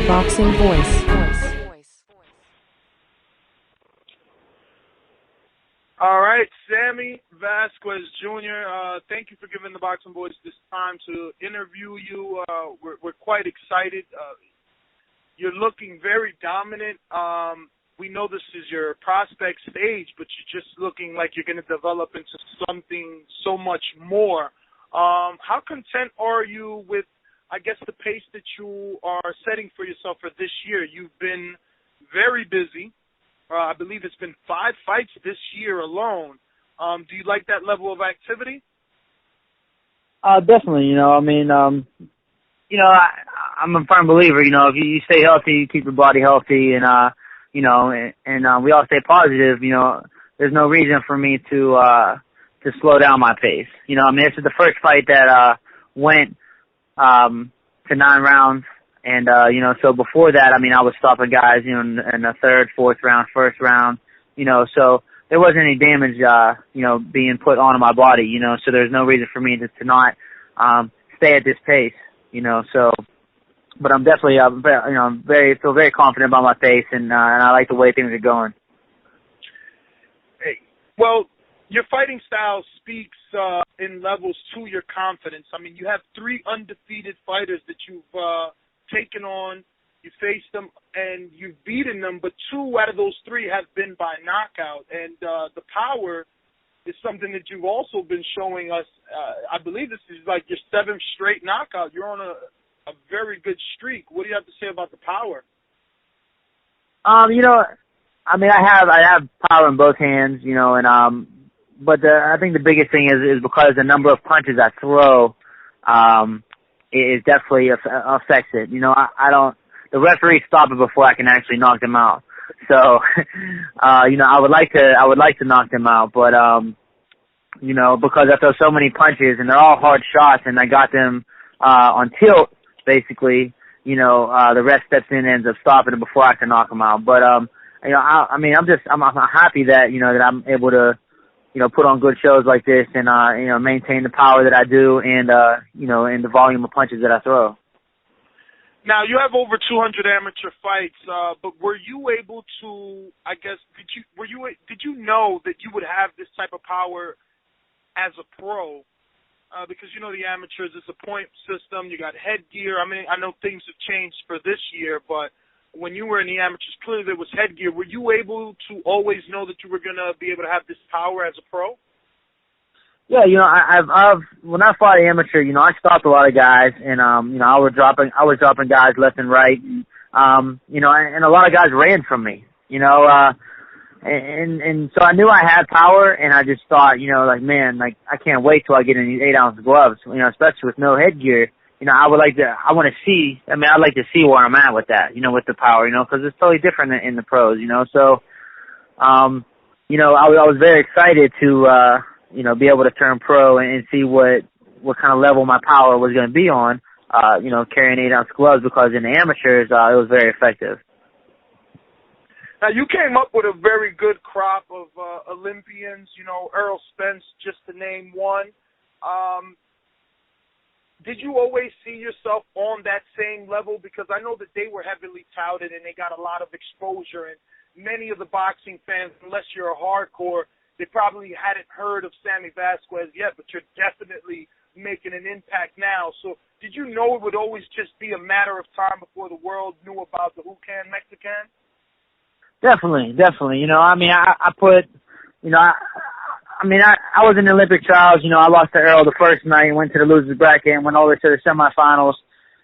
Boxing Voice. All right, Sammy Vasquez Jr., thank you for giving the Boxing Voice this time to interview you. We're quite excited. You're looking very dominant. We know this is your prospect stage, but you're just looking like you're going to develop into something so much more. How content are you with, I guess, the pace that you are setting for yourself for this year? You've been very busy. I believe it's been 5 fights this year alone. Do you like that level of activity? Definitely. I'm a firm believer. If you stay healthy, you keep your body healthy, and we all stay positive. There's no reason for me to slow down my pace. This is the first fight that went to 9 rounds. And, so before that, I was stopping guys, in the third, fourth round, first round, so there wasn't any damage, being put onto my body, so there's no reason for me to not, stay at this pace, but I'm definitely, feel very confident about my pace and I like the way things are going. Hey, well, your fighting style speaks, in levels to your confidence. You have 3 undefeated fighters that you've, taken on, you faced them, and you've beaten them, but 2 out of those 3 have been by knockout. And the power is something that you've also been showing us. I believe this is like your 7th straight knockout. You're on a very good streak. What do you have to say about the power? I have power in both hands, but I think the biggest thing is because the number of punches I throw, it definitely affects it. The referees stop it before I can actually knock them out. So, I would like to knock them out, but, because I throw so many punches and they're all hard shots and I got them, on tilt, basically, the ref steps in and ends up stopping it before I can knock them out. But, I'm happy that, that I'm able to, put on good shows like this and, maintain the power that I do and, and the volume of punches that I throw. Now, you have over 200 amateur fights, but were you able to, I guess, did you know that you would have this type of power as a pro? Because, the amateurs, it's a point system, you got headgear. I know things have changed for this year, but when you were in the amateurs, clearly there was headgear. Were you able to always know that you were going to be able to have this power as a pro? Yeah, when I fought amateur, I stopped a lot of guys and, I was dropping guys left and right. And, and a lot of guys ran from me, and so I knew I had power and I just thought, I can't wait till I get in these 8-ounce gloves, especially with no headgear. I'd like to see where I'm at with that, with the power, cause it's totally different in the pros, so, I was very excited to, be able to turn pro and see what kind of level my power was going to be on, carrying 8-ounce gloves, because in the amateurs, it was very effective. Now, you came up with a very good crop of Olympians, Earl Spence, just to name one. Did you always see yourself on that same level? Because I know that they were heavily touted and they got a lot of exposure, and many of the boxing fans, unless you're a hardcore, they probably hadn't heard of Sammy Vasquez yet, but you're definitely making an impact now. So did you know it would always just be a matter of time before the world knew about the Who Can Mexican? Definitely. I was in the Olympic trials, I lost to Earl the first night, went to the losers bracket and went over to the semifinals,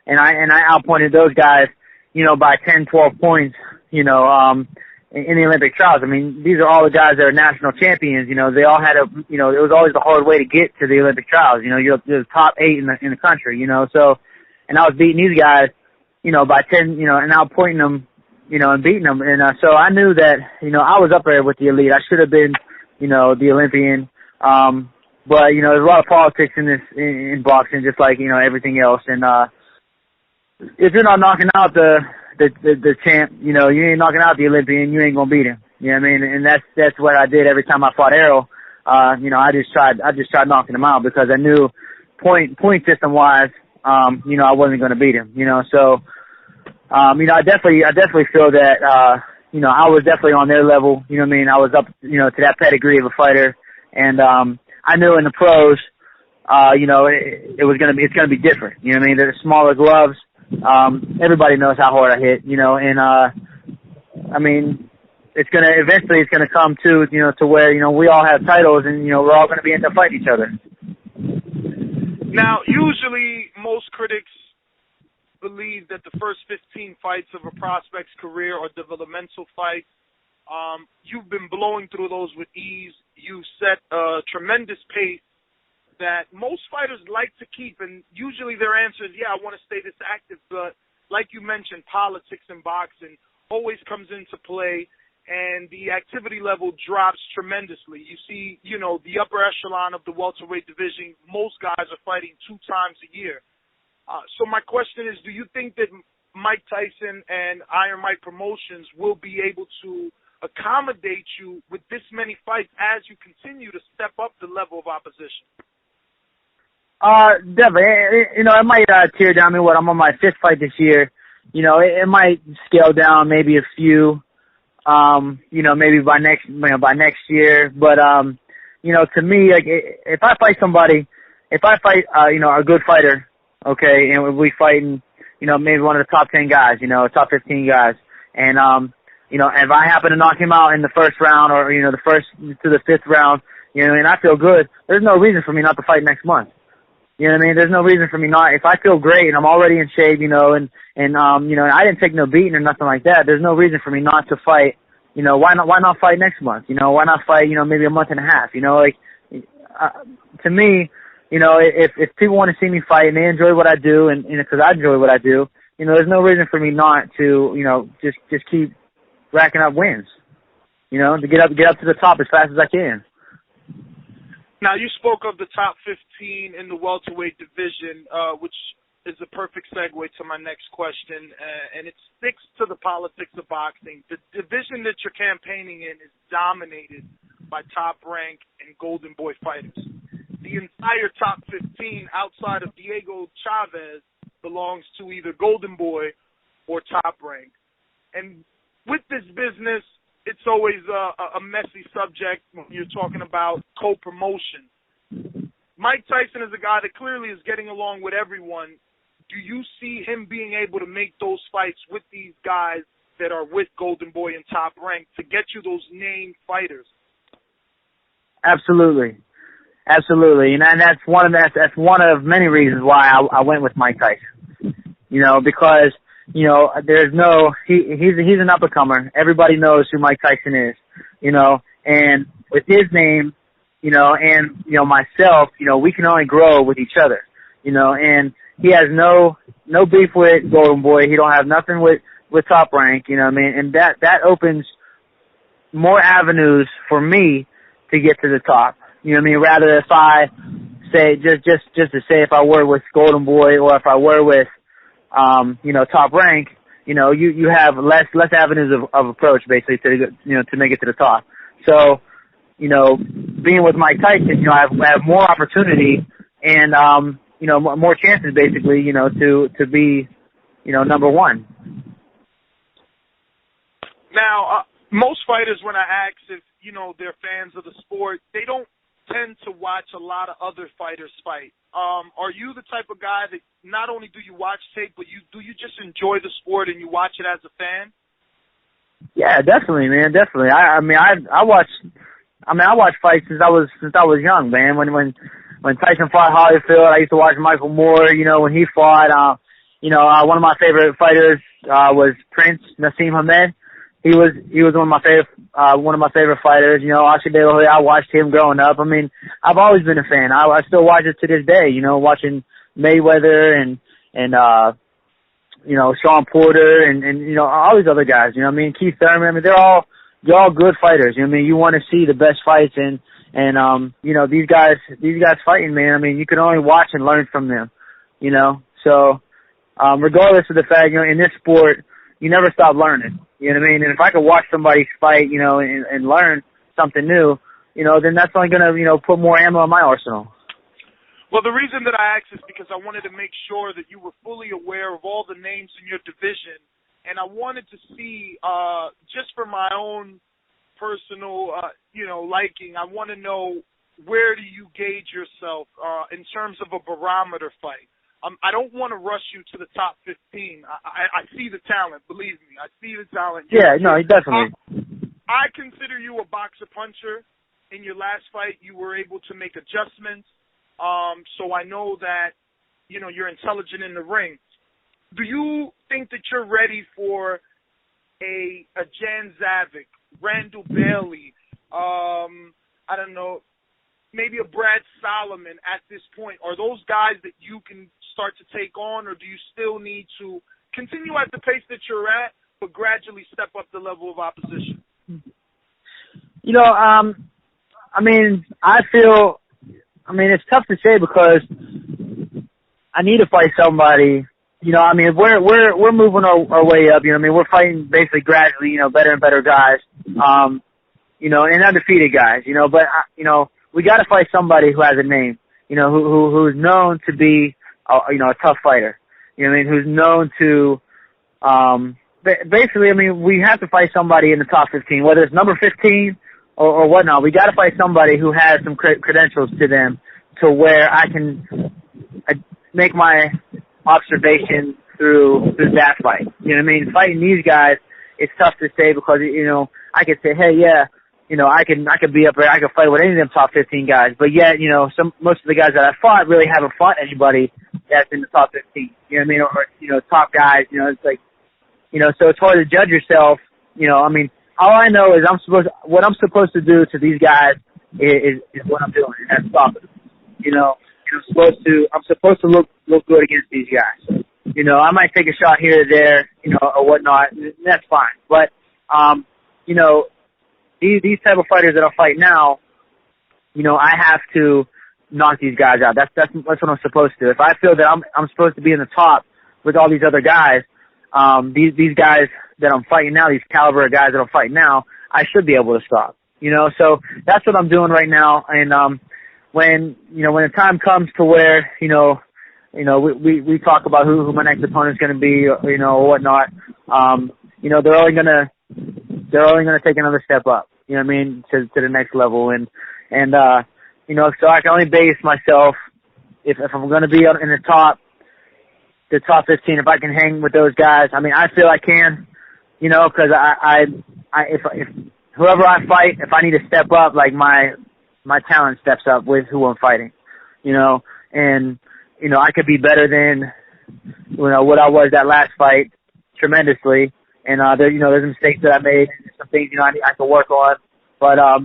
and I outpointed those guys, by 10, 12 points, in the Olympic trials. These are all the guys that are national champions, they all had it was always the hard way to get to the Olympic trials, you're the top 8 in the country, so, and I was beating these guys, by 10, and outpointing them, and beating them, and so I knew that, I was up there with the elite. I should have been, the Olympian. But, there's a lot of politics in this, in boxing, just like, everything else. And, if you're not knocking out the champ, you ain't knocking out the Olympian, you ain't gonna beat him. You know what I mean? And that's what I did every time I fought Errol. I just tried knocking him out because I knew point system wise, I wasn't gonna beat him, so, I definitely feel that, I was definitely on their level. You know what I mean? I was up, to that pedigree of a fighter. And, I knew in the pros, it's going to be different. You know what I mean? They're smaller gloves. Everybody knows how hard I hit, it's going to come to where, we all have titles and, we're all going to be in to fight each other. Now, usually most critics believe that the first 15 fights of a prospect's career are developmental fights. You've been blowing through those with ease. You've set a tremendous pace that most fighters like to keep, and usually their answer is, I want to stay this active, but like you mentioned, politics in boxing always comes into play, and the activity level drops tremendously. You see, the upper echelon of the welterweight division, most guys are fighting 2 times a year. So my question is, do you think that Mike Tyson and Iron Mike Promotions will be able to accommodate you with this many fights as you continue to step up the level of opposition? Definitely. It might tear down me. I'm on my 5th fight this year. It might scale down maybe a few. Maybe by next year. But to me, like, if I fight a good fighter, okay, and we fighting, maybe one of the top 10 guys, top 15 guys, and if I happen to knock him out in the first round or the first to the 5th round, and I feel good, there's no reason for me not to fight next month. You know what I mean? There's no reason for me not. If I feel great and I'm already in shape, and I didn't take no beating or nothing like that, there's no reason for me not to fight. Why not fight next month? Why not fight, maybe a month and a half? To me, if people want to see me fight and they enjoy what I do and because I enjoy what I do, there's no reason for me not to, just keep racking up wins, to get up to the top as fast as I can. Now, you spoke of the top 15 in the welterweight division, which is a perfect segue to my next question, and it sticks to the politics of boxing. The division that you're campaigning in is dominated by Top Rank and Golden Boy fighters. The entire top 15 outside of Diego Chavez belongs to either Golden Boy or Top Rank. And with this business, it's always a messy subject when you're talking about co-promotion. Mike Tyson is a guy that clearly is getting along with everyone. Do you see him being able to make those fights with these guys that are with Golden Boy and Top Rank to get you those named fighters? Absolutely. And that's one of many reasons why I went with Mike Tyson. Because he's an up-and-comer. Everybody knows who Mike Tyson is, and with his name, and, myself, we can only grow with each other, and he has no beef with Golden Boy. He don't have nothing with Top Rank, and that opens more avenues for me to get to the top, rather if I say, just to say if I were with Golden Boy or if I were with, Top Rank, you have less avenues of approach basically to make it to the top. So, being with Mike Tyson, I have more opportunity and, more chances basically, to be, number one. Now, most fighters, when I ask if, they're fans of the sport, they don't tend to watch a lot of other fighters fight. Are you the type of guy that not only do you watch tape, but do you just enjoy the sport and you watch it as a fan? Yeah, definitely, man, definitely. I watch fights since I was young, man. When Tyson fought Holyfield, I used to watch Michael Moore. When he fought, one of my favorite fighters was Prince Nassim Hamed. He was one of my favorite fighters. Oscar De La Hoya, I watched him growing up. I've always been a fan. I still watch it to this day. Watching Mayweather and Sean Porter and all these other guys. Keith Thurman. They're all good fighters. You want to see the best fights and these guys fighting, man. You can only watch and learn from them. So regardless of the fact, in this sport, you never stop learning. And if I could watch somebody fight, and learn something new, then that's only gonna, put more ammo in my arsenal. Well, the reason that I asked is because I wanted to make sure that you were fully aware of all the names in your division and I wanted to see, just for my own personal, liking, I want to know, where do you gauge yourself in terms of a barometer fight? I don't want to rush you to the top 15. I see the talent, believe me. I see the talent. Yeah, no, definitely. I consider you a boxer puncher. In your last fight, you were able to make adjustments. So I know that, you're intelligent in the ring. Do you think that you're ready for a Jan Zavic, Randall Bailey, I don't know, maybe a Brad Solomon at this point? Are those guys that you can start to take on, or do you still need to continue at the pace that you're at, but gradually step up the level of opposition? It's tough to say because I need to fight somebody. We're moving our way up. We're fighting basically gradually, better and better guys, and undefeated guys, but, we got to fight somebody who has a name, who's known to be, a tough fighter, who's known to, we have to fight somebody in the top 15, whether it's number 15 or whatnot. We got to fight somebody who has some credentials to them, to where I can make my observation through that fight. Fighting these guys, it's tough to say because, I could say, hey, yeah, I could be up there, I could fight with any of them top 15 guys, but yet, most of the guys that I fought really haven't fought anybody that's in the top 15, or top guys, it's like, so it's hard to judge yourself, all I know is what I'm supposed to do to these guys is what I'm doing, and that's stopping them. I'm supposed to look good against these guys. I might take a shot here or there, or whatnot, and that's fine. But, these type of fighters that I'll fight now, I have to knock these guys out. That's what I'm supposed to do. If I feel that I'm supposed to be in the top with all these other guys, these guys that I'm fighting now, these caliber of guys that I'm fighting now, I should be able to stop. So that's what I'm doing right now. And when the time comes to where we talk about who my next opponent's going to be, or whatnot, they're only gonna take another step up, to the next level, and so I can only base myself if I'm going to be in the top 15, if I can hang with those guys. I feel I can, because if whoever I fight, if I need to step up, like my talent steps up with who I'm fighting, and I could be better than what I was that last fight tremendously. And, there's mistakes that I made, some things, I can work on. But, I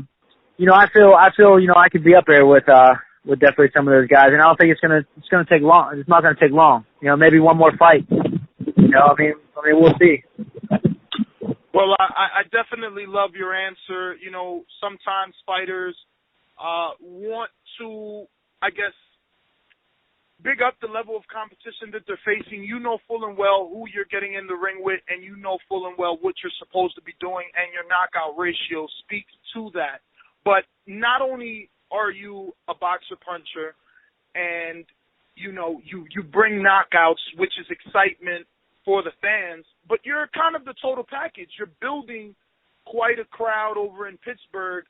feel, I could be up there with definitely some of those guys. And I don't think it's gonna take long. It's not gonna take long. Maybe one more fight. We'll see. Well, I definitely love your answer. Sometimes fighters, want to, I guess, big up the level of competition that they're facing. You know full and well who you're getting in the ring with, and you know full and well what you're supposed to be doing, and your knockout ratio speaks to that. But not only are you a boxer puncher and, you bring knockouts, which is excitement for the fans, but you're kind of the total package. You're building quite a crowd over in Pittsburgh.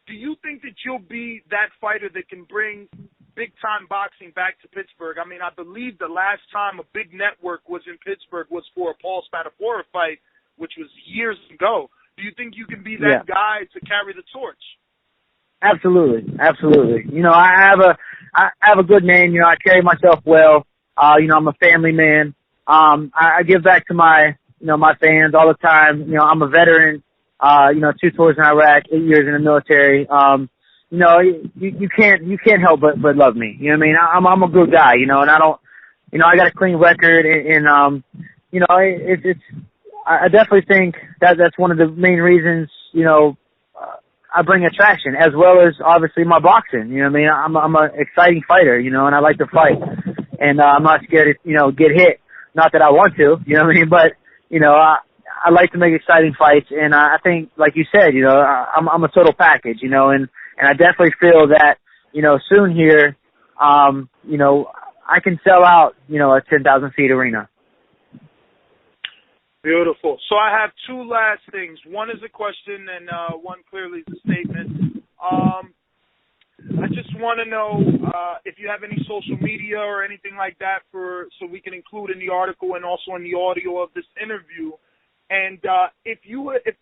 Do you think that you'll be that fighter that can bring big-time boxing back to Pittsburgh? I believe the last time a big network was in Pittsburgh was for a Paul Spadafora fight, which was years ago. Do you think you can be that guy to carry the torch? Absolutely. I have a good name. I carry myself well. I'm a family man. I give back to my fans all the time. I'm a veteran. 2 tours in Iraq, 8 years in the military. You can't help but love me. I'm a good guy, and I don't, I got a clean record, and I definitely think that's one of the main reasons, I bring attraction, as well as obviously my boxing. I'm an exciting fighter, and I like to fight, and I'm not scared to, get hit. Not that I want to, but, I like to make exciting fights, and I think, like you said, I'm a total package, and I definitely feel that, soon here, I can sell out, a 10,000 seat arena. Beautiful. So I have two last things. One is a question, and one clearly is a statement. I just want to know if you have any social media or anything like that so we can include in the article and also in the audio of this interview. And if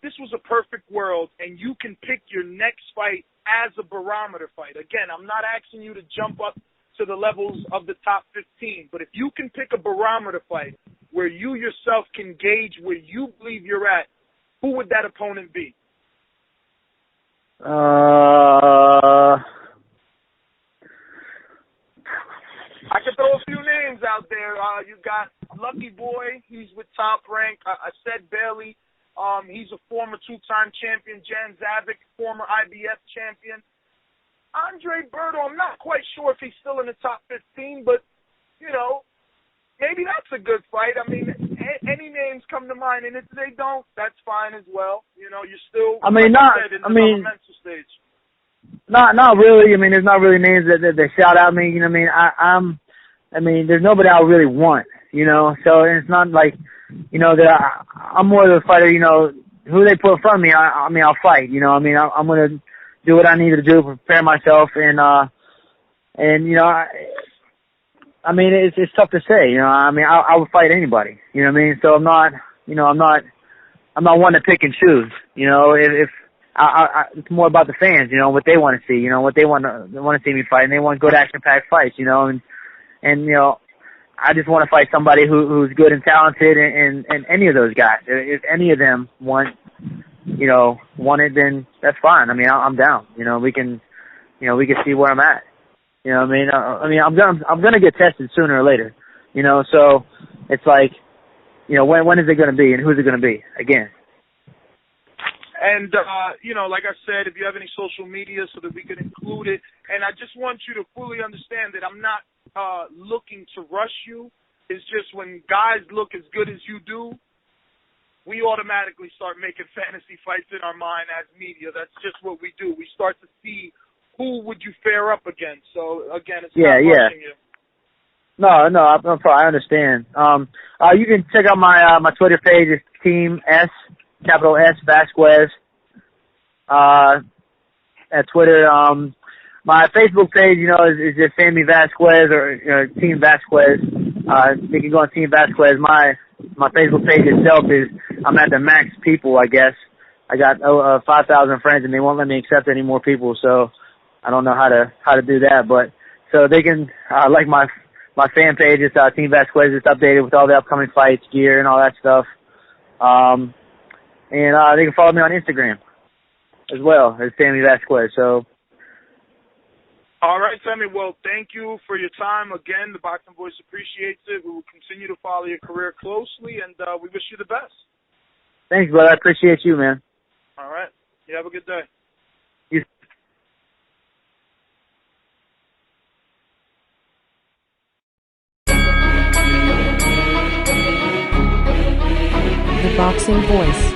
this was a perfect world and you can pick your next fight as a barometer fight, again, I'm not asking you to jump up to the levels of the top 15, but if you can pick a barometer fight where you yourself can gauge where you believe you're at, who would that opponent be? I could throw a few names out there. You got Lucky Boy. He's with Top Rank. I said Bailey. He's a former two-time champion. Jan Zavic, former IBF champion. Andre Berto, I'm not quite sure if he's still in the top 15, but, maybe that's a good fight. I mean, any names come to mind, and if they don't, that's fine as well. You're still, in the developmental stage. Not really. I mean, there's not really names that shout out me. There's nobody I really want. So it's not like, that I'm more of a fighter. Who they put in front of me, I'll fight. I'm gonna do what I need to do to prepare myself, and it's tough to say. I would fight anybody. So I'm not one to pick and choose. If it's more about the fans, what they want to see, what they want to see me fight, and they want good action-packed fights, and I just want to fight somebody who's good and talented, and any of those guys. If any of them want it, then that's fine. I'm down. We can see where I'm at. I'm gonna get tested sooner or later. So it's like, when is it gonna be, and who's it gonna be again? And, like I said, if you have any social media so that we can include it. And I just want you to fully understand that I'm not looking to rush you. It's just when guys look as good as you do, we automatically start making fantasy fights in our mind as media. That's just what we do. We start to see who would you fare up against. So, again, it's not rushing you. No, I understand. You can check out my Twitter page. It's Team S, capital S, Vasquez, at Twitter. My Facebook page, is just Sammy Vasquez or Team Vasquez. You can go on Team Vasquez. My Facebook page itself I'm at the max people, I guess. I got 5,000 friends, and they won't let me accept any more people, so I don't know how to do that. But so they can like my fan page. It's Team Vasquez. It's updated with all the upcoming fights, gear, and all that stuff. And they can follow me on Instagram as well as Sammy Vasquez. So. All right, Sammy. Well, thank you for your time. Again, the Boxing Voice appreciates it. We will continue to follow your career closely, and we wish you the best. Thanks, brother. I appreciate you, man. All right. You have a good day. You. The Boxing Voice.